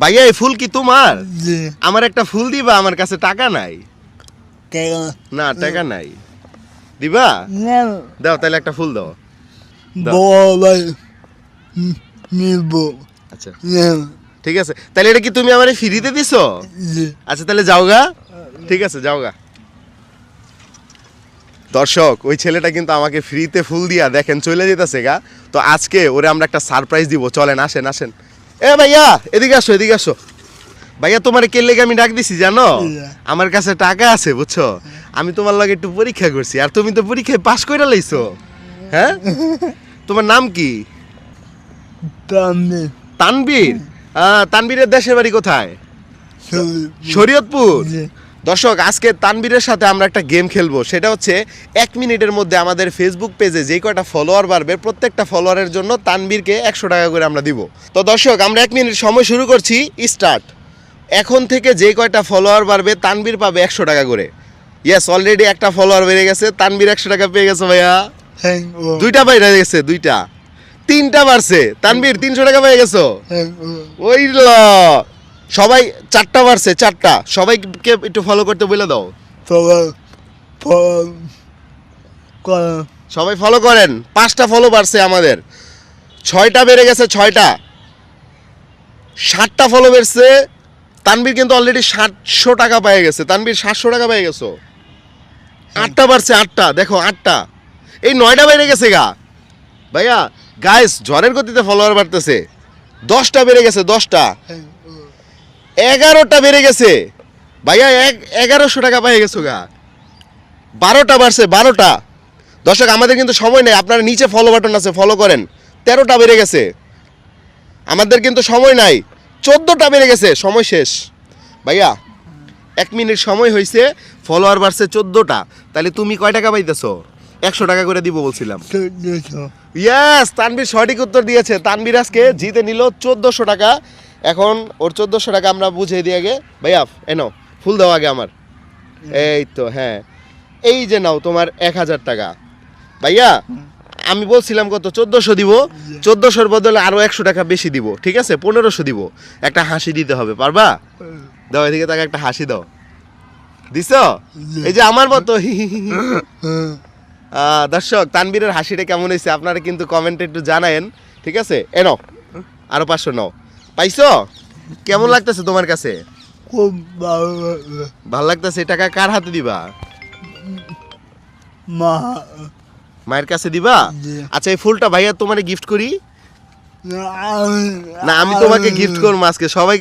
ভাইয়া এই ফুল কি তোমার? আমার একটা ফুল দিবা, আমার কাছে টাকা নাই। না টাকা নাই, দিবা? দাও তাহলে একটা ফুল দাও। আচ্ছা ঠিক আছে, তাহলে এটা কি তুমি আমারে ফ্রিতে দিছো? আচ্ছা তাহলে যাওগা, ঠিক আছে যাওগা। দর্শক ওই ছেলেটা কিন্তু আমাকে ফ্রিতে ফুল দিয়া দেখেন চলে যেতেছে গা। তো আজকে ওরে আমরা একটা সারপ্রাইজ দিব, চলেন আসেন আসেন। এ ভাইয়া এদিকে আসো, এদিকে আসো। ভাইয়া তোমার কে লেগে আমি ডাক দিছি জানো? আমার কাছে টাকা আছে বুঝছো, আমি তোমার লগে একটু পরীক্ষা করছি, আর তুমি তো পরীক্ষায় পাশ করে লাইছো। হ্যাঁ তোমার নাম কি? তানবীর। তানবীরের দেশের বাড়ি কোথায়? শরীয়তপুর। দর্শক আজকে তানবীরের সাথে আমরা একটা গেম খেলবো, সেটা হচ্ছে 1 মিনিটের মধ্যে আমাদের ফেসবুক পেজে যে কয়টা ফলোয়ার বাড়বে প্রত্যেকটা ফলোয়ারের জন্য তানবীরকে 100 টাকা করে আমরা দিব। তো দর্শক আমরা 1 মিনিট সময় শুরু করছি, স্টার্ট। এখন থেকে যে কয়টা ফলোয়ার বাড়বে তানবীর পাবে 100 টাকা করে। ইয়েস অলরেডি একটা ফলোয়ার বেড়ে গেছে, তানবীর 100 টাকা পেয়ে গেছে ভাইয়া। দুইটা বাইরে গেছে, দুইটা, তিনটা বাড়ছে, তানবীর 300 টাকা পেয়ে গেছো। ওই ল সবাই 4টা বাড়ছে, 4টা। সবাইকে একটু ফলো করতে বলে দাও। সবাই ফলো করেন। 5টা ফলো বাড়ছে আমাদের, 6টা বেড়ে গেছে, 6টা। 7টা ফলো বেড়ছে। তানবীর কিন্তু অলরেডি 700 টাকা পেয়ে গেছে। তানবীর 700 টাকা পেয়ে গেছো। 8টা বাড়ছে, 8টা দেখো, 8টা। এই 9টা বেড়ে গেছে গা ভাইয়া। গাইস ঝড়ের গতিতে ফলোয়ার বাড়তেছে। 10টা বেড়ে গেছে, 10টা। 11টা বেড়ে গেছে ভাইয়া, 1100 টাকা পেয়ে গেছো গা। 12টা বাড়ছে, 12টা। দর্শক আমাদের কিন্তু সময় নেই, আপনারা নিচে ফলো বাটন আছে, ফলো করেন। 13টা বেড়ে গেছে, আমাদের কিন্তু সময় নাই। 14টা বেড়ে গেছে, সময় শেষ ভাইয়া। 1 মিনিট সময় হয়েছে, ফলোয়ার বাড়ছে 14টা। তাহলে তুমি কয় টাকা পাইতেছো? 100 টাকা করে দিব বলছিলাম। ইয়েস তানবীর সঠিক উত্তর দিয়েছে। তানবীর আজকে জিতে নিল 1400 টাকা। এখন ওর 1400 টাকা আমরা বুঝিয়ে দিয়ে আগে ভাইয়া এনো ফুল দাও আগে আমার। এই তো হ্যাঁ, এই যে নাও তোমার 1000 টাকা ভাইয়া। আমি বলছিলাম কত? 1400 দিব। 1400-র বদলে আরো 100 টাকা বেশি দিব, ঠিক আছে? 1500 দিব। একটা হাসি দিতে হবে, পারবা? দাও এদিকে তাকে একটা হাসি দাও। দিছো? এই যে আমার মতো। দর্শক তানবীরের হাসিটা কেমন হয়েছে আপনারা কিন্তু কমেন্টে একটু জানায়েন, ঠিক আছে? এনো আরো 500 নাও। পাইছো? কেমন লাগতেছে তোমার কাছে? খুব ভালো লাগতেছে। টাকা কার হাতে দিবা? মায়ের কাছে দিবা? আচ্ছা এই ফুলটা ভাইয়া তোমারে গিফট করি। না আমি তোমাকে গিফট করবো আজকে, সবাই